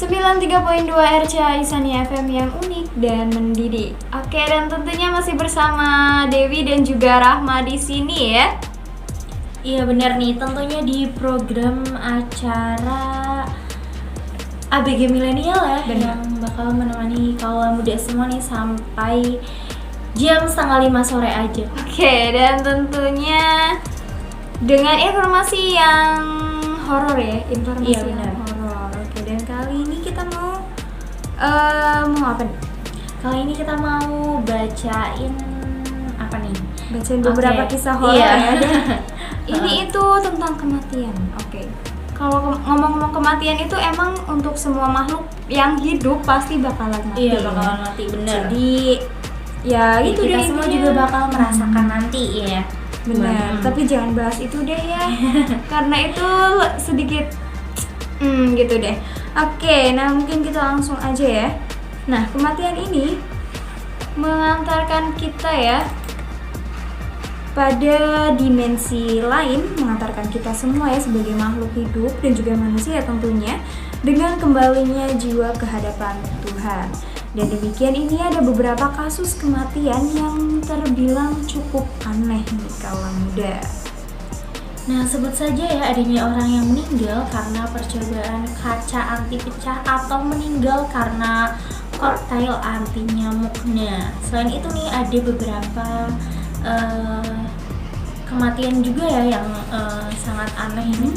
93.2 RCA Isani FM yang unik dan mendidik. Oke, dan tentunya masih bersama Dewi dan juga Rahma di sini ya. Iya benar nih, tentunya di program acara ABG Milenial ya, yang bakal menemani kaula muda semua nih sampai jam 4:30 sore aja. Oke, dan tentunya dengan informasi yang horor ya, informasi Iya, yang horor. Oke, dan kali ini kita mau apa nih? Kali ini kita mau bacain apa nih? Bacain beberapa kisah horor iya. ya. Dan ini itu tentang kematian. Oke. Kalau ngomong-ngomong kematian itu emang untuk semua makhluk yang hidup pasti bakalan mati. Iya, bakalan mati, bener. Jadi ya itu kita deh, semua intinya. juga bakal merasakan nanti ya. Benar, tapi jangan bahas itu deh ya. Karena itu sedikit gitu deh. Oke, nah mungkin kita langsung aja ya. Nah, kematian ini mengantarkan kita ya pada dimensi lain, mengantarkan kita semua ya sebagai makhluk hidup dan juga manusia tentunya, dengan kembalinya jiwa ke hadapan Tuhan. Dan demikian ini ada beberapa kasus kematian yang terbilang cukup aneh nih kaula muda. Nah, sebut saja ya adanya orang yang meninggal karena percobaan kaca anti pecah atau meninggal karena koktail anti nyamuk. Nah, selain itu nih ada beberapa kematian juga ya yang sangat aneh ini.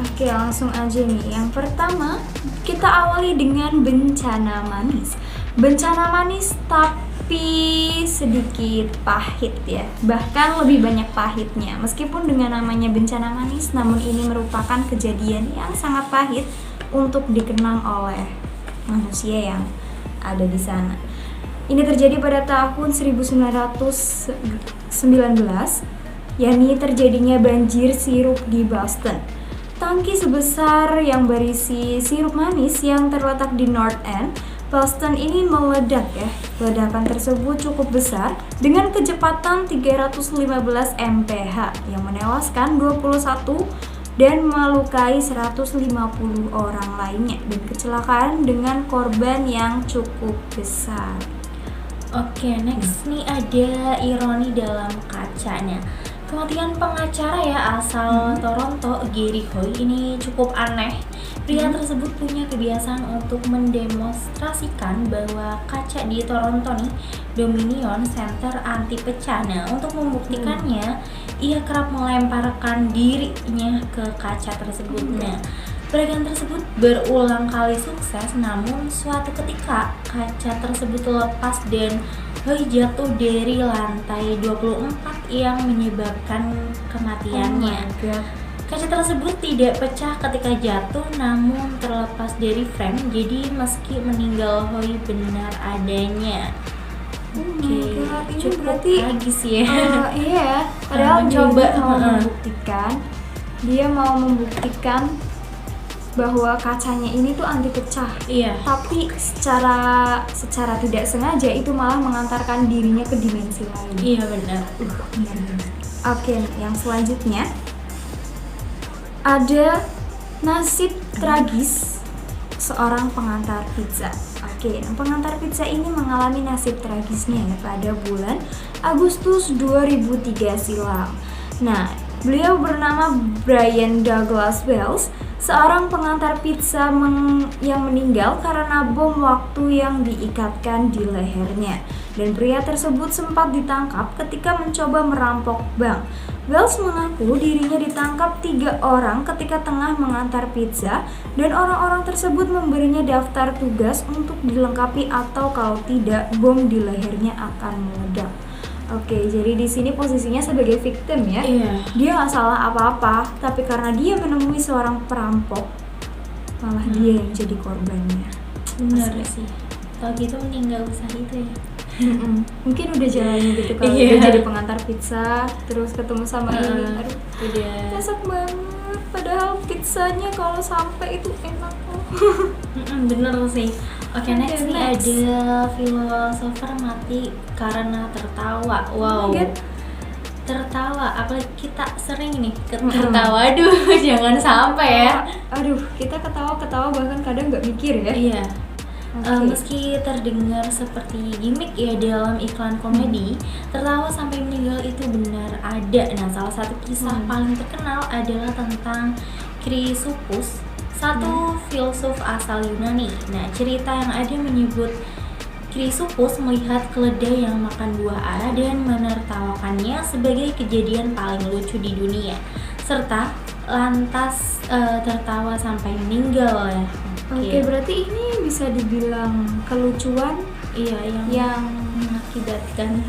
Oke, langsung aja nih. Yang pertama, kita awali dengan bencana manis. Bencana manis tapi sedikit pahit ya. Bahkan lebih banyak pahitnya. Meskipun dengan namanya bencana manis, namun ini merupakan kejadian yang sangat pahit untuk dikenang oleh manusia yang ada di sana. Ini terjadi pada tahun 1919, yakni terjadinya banjir sirup di Boston. Tangki sebesar yang berisi sirup manis yang terletak di North End, Boston ini meledak ya. Ledakan tersebut cukup besar dengan kecepatan 315 mph yang menewaskan 21 dan melukai 150 orang lainnya, dan kecelakaan dengan korban yang cukup besar. Oke, next nih ada ironi dalam kacanya. Kematian pengacara ya asal Toronto, Gary Hoy, ini cukup aneh. Pria tersebut punya kebiasaan untuk mendemonstrasikan bahwa kaca di Toronto nih Dominion Center anti pecah. Nah, untuk membuktikannya, ia kerap melemparkan dirinya ke kaca tersebut. Nah, peragaan tersebut berulang kali sukses, namun suatu ketika kaca tersebut lepas dan Hoy jatuh dari lantai 24 yang menyebabkan kematiannya. Kaca tersebut tidak pecah ketika jatuh, namun terlepas dari frame. Jadi meski meninggal Hoy benar adanya. Oke, cukup berarti tragis ya. Iya, padahal mencoba dia mau membuktikan bahwa kacanya ini tuh anti pecah. Iya. Tapi secara tidak sengaja itu malah mengantarkan dirinya ke dimensi lain. Iya benar. Oke, yang selanjutnya ada nasib tragis seorang pengantar pizza. Oke, pengantar pizza ini mengalami nasib tragisnya ya pada bulan Agustus 2003 silam. Nah, beliau bernama Brian Douglas Wells, seorang pengantar pizza yang meninggal karena bom waktu yang diikatkan di lehernya. Dan pria tersebut sempat ditangkap ketika mencoba merampok bank. Wells mengaku dirinya ditangkap 3 orang ketika tengah mengantar pizza, dan orang-orang tersebut memberinya daftar tugas untuk dilengkapi atau kalau tidak bom di lehernya akan meledak. Oke, jadi di sini posisinya sebagai victim ya. Iya. Dia nggak salah apa-apa, tapi karena dia menemui seorang perampok, malah dia yang jadi korbannya. Benar sih. Kalau gitu mending gak usah itu ya. Mungkin udah jalannya gitu kalau dia jadi pengantar pizza, terus ketemu sama ini, aduh, nyesek banget. Padahal pizzanya kalau sampai itu enak loh. Bener sih. Oke, next nih ada filosofer mati karena tertawa. Wow. tertawa, apalagi kita sering nih tertawa, aduh jangan sampai ya. Aduh, kita ketawa-ketawa bahkan kadang nggak mikir ya. Iya. Oke. Meski terdengar seperti gimmick ya dalam iklan komedi, tertawa sampai meninggal itu benar ada. Nah, salah satu kisah paling terkenal adalah tentang Chrysippus, satu filsuf asal Yunani. Nah, cerita yang ada menyebut Chrysippus melihat keledai yang makan buah ara dan menertawakannya sebagai kejadian paling lucu di dunia, serta lantas tertawa sampai meninggal ya. Oke, berarti ini bisa dibilang kelucuan Iya, yang mengakibatkan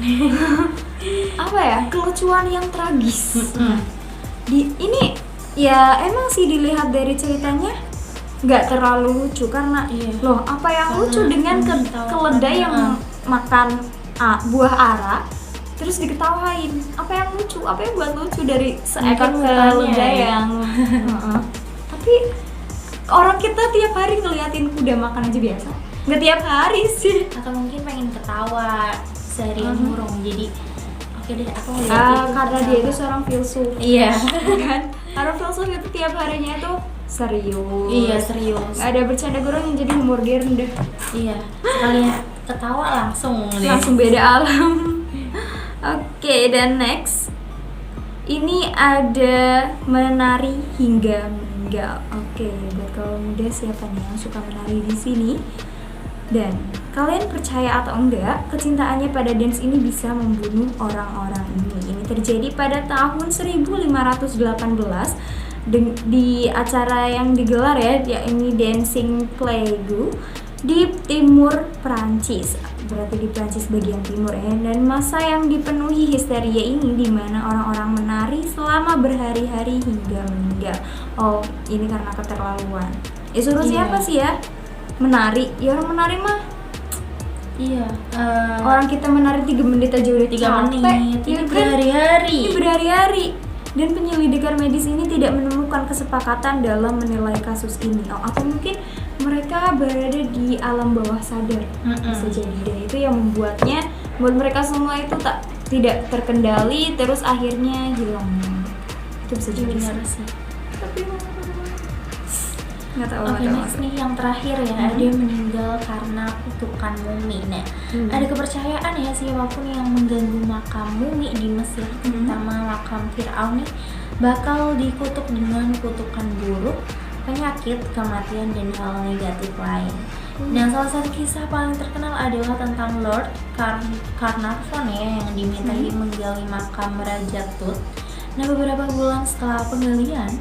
apa ya? Kelucuan yang tragis. Nah, ini ya emang sih dilihat dari ceritanya nggak terlalu lucu karena loh apa yang lucu dengan keledai yang makan buah ara terus diketawain? Apa yang lucu? Apa yang buat lucu dari seekor keledai yang tapi orang kita tiap hari ngeliatin kuda makan aja biasa. Nggak tiap hari sih. Atau mungkin pengen ketawa seharian murung, jadi oke deh aku ngeliat karena dia itu seorang filsuf. Iya. Kan? Karena filsuf itu tiap harinya itu serius. Iya, serius. Nggak ada bercanda gurau jadi humor dia rendah. Iya, sekalian ketawa langsung deh. Langsung beda alam. Oke, dan next ini ada menari hingga meninggal. Oke, buat kaum muda siapa nih yang suka menari di sini? Dan kalian percaya atau enggak, kecintaannya pada dance ini bisa membunuh orang-orang ini. Ini terjadi pada tahun 1518 di acara yang digelar ya, yakni Dancing Plague di timur Prancis. Berarti di Prancis bagian timur ya. Dan masa yang dipenuhi histeria ini di mana orang-orang menari selama berhari-hari hingga meninggal. Oh, ini karena keterlaluan. Suruh siapa sih ya menari? Ya orang menari mah. Iya. Orang kita menari 3 menit aja udah 3 capek. menit. Ya Ini kan? berhari-hari. Ini berhari-hari. Dan penyelidikan medis ini tidak menemukan kesepakatan dalam menilai kasus ini. Atau mungkin mereka berada di alam bawah sadar. Bisa jadi. Dan itu yang membuatnya buat mereka semua itu tidak terkendali, terus akhirnya hilang. Itu bisa jadi sih. Tapi nggak tahu. Oke, next nih yang terakhir ya, dia meninggal karena kutukan mumi. Nah, ada kepercayaan ya siapapun yang mengganggu makam mumi di Mesir, terutama makam Firaun nih, bakal dikutuk dengan kutukan buruk, penyakit, kematian, dan hal negatif lain. Nah, salah satu kisah paling terkenal adalah tentang Lord Carnarvon ya, yang dimintai menggali makam Raja Tut. Nah, beberapa bulan setelah penggalian,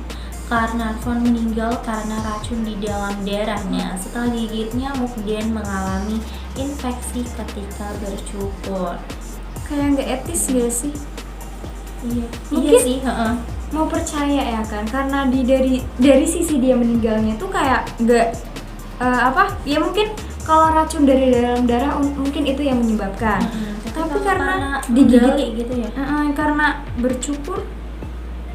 Carnarvon meninggal karena racun di dalam darahnya setelah digigit nyamuk dan mengalami infeksi ketika bercukur. Kayak nggak etis gak sih? Iya Mungkin sih. mau percaya ya kan, karena dari sisi dia meninggalnya tuh kayak nggak ya mungkin kalau racun dari dalam darah mungkin itu yang menyebabkan. Tapi karena digigit gitu ya. Karena bercukur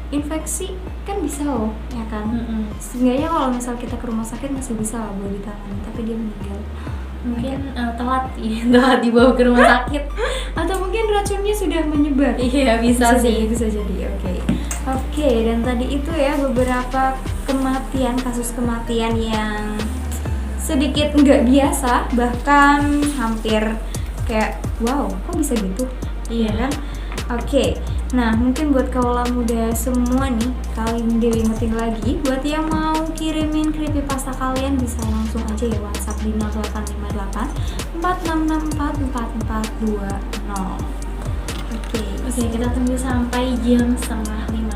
infeksi kan bisa loh ya kan. Seenggaknya kalau misal kita ke rumah sakit masih bisa lah boleh ditangani, tapi dia meninggal mungkin telat dibawa ke rumah sakit atau mungkin racunnya sudah menyebar. Iya, bisa sih. Bisa jadi. Oke, dan tadi itu ya beberapa kasus kematian yang sedikit nggak biasa, bahkan hampir kayak wow kok bisa gitu. Iya kan. Oke. Nah, mungkin buat kaula muda semua nih, kalian diingetin lagi, buat yang mau kirimin creepypasta kalian bisa langsung aja ya WhatsApp di 0858 466 4420. Oke, kita tunggu sampai jam 4:30